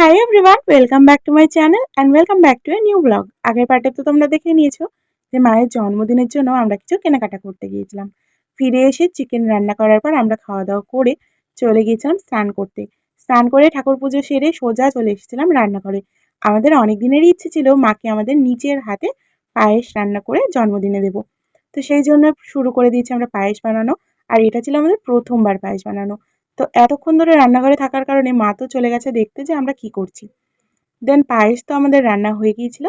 Hi everyone, welcome back to my channel and welcome back to a new blog. আগের পার্টে তো তোমরা দেখে নিয়েছো যে মায়ের জন্মদিনের জন্য আমরা কিছু কেনাকাটা করতে গিয়েছিলাম। ফিরে এসে চিকেন রান্না করার পর আমরা খাওয়া দাওয়া করে চলে গিয়েছিলাম স্নান করতে। স্নান করে ঠাকুর পুজো সেরে সোজা চলে এসেছিলাম রান্নাঘরে। আমাদের অনেক দিনেরই ইচ্ছে ছিল মাকে আমাদের নিজের হাতে পায়েস রান্না করে জন্মদিনে দেবো। তো সেই জন্য শুরু করে দিয়েছি আমরা পায়েস বানানো। আর এটা ছিল আমাদের প্রথমবার পায়েস বানানো। তো এতক্ষণ ধরে রান্নাঘরে থাকার কারণে মা তো চলে গেছে দেখতে যে আমরা কি করছি। দেন পায়েস তো আমাদের রান্না হয়ে গিয়েছিল।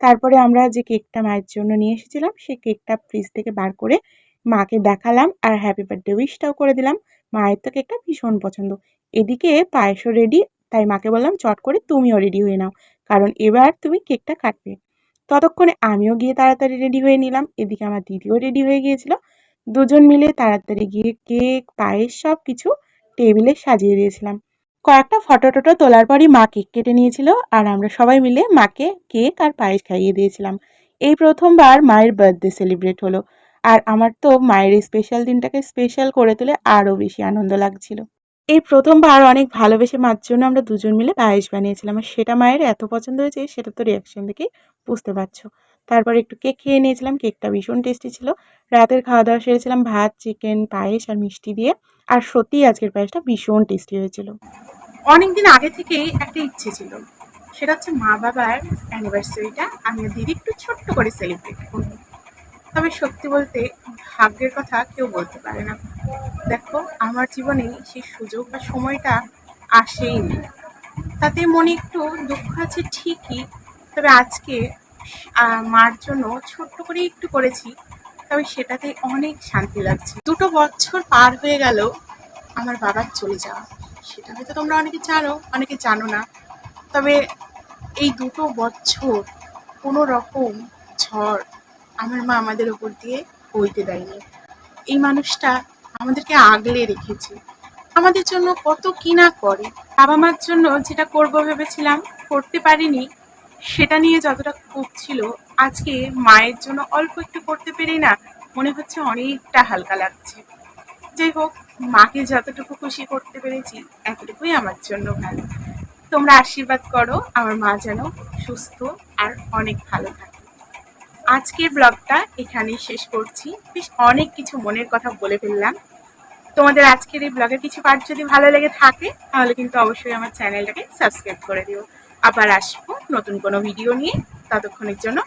তারপরে আমরা যে কেকটা মায়ের জন্য নিয়ে এসেছিলাম সেই কেকটা ফ্রিজ থেকে বার করে মাকে দেখালাম আর হ্যাপি বার্থডে উইশটাও করে দিলাম। মায়ের তো কেকটা ভীষণ পছন্দ। এদিকে পায়েসও রেডি, তাই মাকে বললাম চট করে তুমিও রেডি হয়ে নাও, কারণ এবার তুমি কেকটা কাটবে। ততক্ষণে আমিও গিয়ে তাড়াতাড়ি রেডি হয়ে নিলাম। এদিকে আমার দিদিও রেডি হয়ে গিয়েছিল। দুজন মিলে তাড়াতাড়ি গিয়ে কেক পায়েস সব কিছু টেবিলে সাজিয়ে দিয়েছিলাম। কয়েকটা ফটো টটো তোলার পরই মা কেক কেটে নিয়েছিল আর আমরা সবাই মিলে মাকে কেক আর পায়েস খাইয়ে দিয়েছিলাম। এই প্রথমবার মায়ের বার্থডে সেলিব্রেট হলো। আর আমার তো মায়ের এই স্পেশাল দিনটাকে স্পেশাল করে তুলে আরও বেশি আনন্দ লাগছিল। এই প্রথমবার অনেক ভালোবেসে মার জন্য আমরা দুজন মিলে পায়েস বানিয়েছিলাম আর সেটা মায়ের এত পছন্দ হয়েছে সেটা তো রিয়াকশন দেখেই বুঝতে পারছো। তারপর একটু কেক খেয়ে নিয়েছিলাম, কেকটা ভীষণ টেস্টি ছিল। রাতের খাওয়া দাওয়া সেরেছিলাম ভাত চিকেন পায়েস আর মিষ্টি দিয়ে। আর সত্যিই আজকের পায়েসটা ভীষণ টেস্টি হয়েছিল। অনেকদিন আগে থেকেই একটা ইচ্ছে ছিল, সেটা হচ্ছে মা বাবার অ্যানিভার্সারিটা আমি আর দিদি একটু ছোট্ট করে সেলিব্রেট করব। তবে সত্যি বলতে ভাগ্যের কথা কেউ বলতে পারে না। দেখো আমার জীবনে সেই সুযোগ বা সময়টা আসেইনি। তাতে মনে একটু দুঃখ আছে ঠিকই, তবে আজকে মার জন্য ছোট্ট করে একটু করেছি, তবে সেটাতে অনেক শান্তি লাগছে। 2 বছর পার হয়ে গেল আমার বাবার চলে যাওয়া। সেটা হয়তো তোমরা অনেকে জানো, অনেকে জানো না। তবে এই 2 বছর কোনো রকম ঝড় আমার মা আমাদের ওপর দিয়ে বইতে দেয়নি। এই মানুষটা আমাদেরকে আগলে রেখেছে, আমাদের জন্য কত কি না করে। বাবা মার জন্য যেটা করব ভেবেছিলাম করতে পারিনি, সেটা নিয়ে যতটা ক্ষোভ ছিল, আজকে মায়ের জন্য অল্প একটু করতে পেরে না মনে হচ্ছে অনেকটা হালকা লাগছে। যাই হোক, মাকে যতটুকু খুশি করতে পেরেছি এতটুকুই আমার জন্য ভালো। তোমরা আশীর্বাদ করো আমার মা যেন সুস্থ আর অনেক ভালো থাকে। আজকের ব্লগটা এখানেই শেষ করছি। বেশ অনেক কিছু মনের কথা বলে ফেললাম। তোমাদের আজকের এই ব্লগের কিছু পার্ট যদি ভালো লেগে থাকে তাহলে কিন্তু অবশ্যই আমার চ্যানেলটাকে সাবস্ক্রাইব করে দিও। আবার আসবো নতুন কোনো ভিডিও নিয়ে। ততক্ষণের জন্য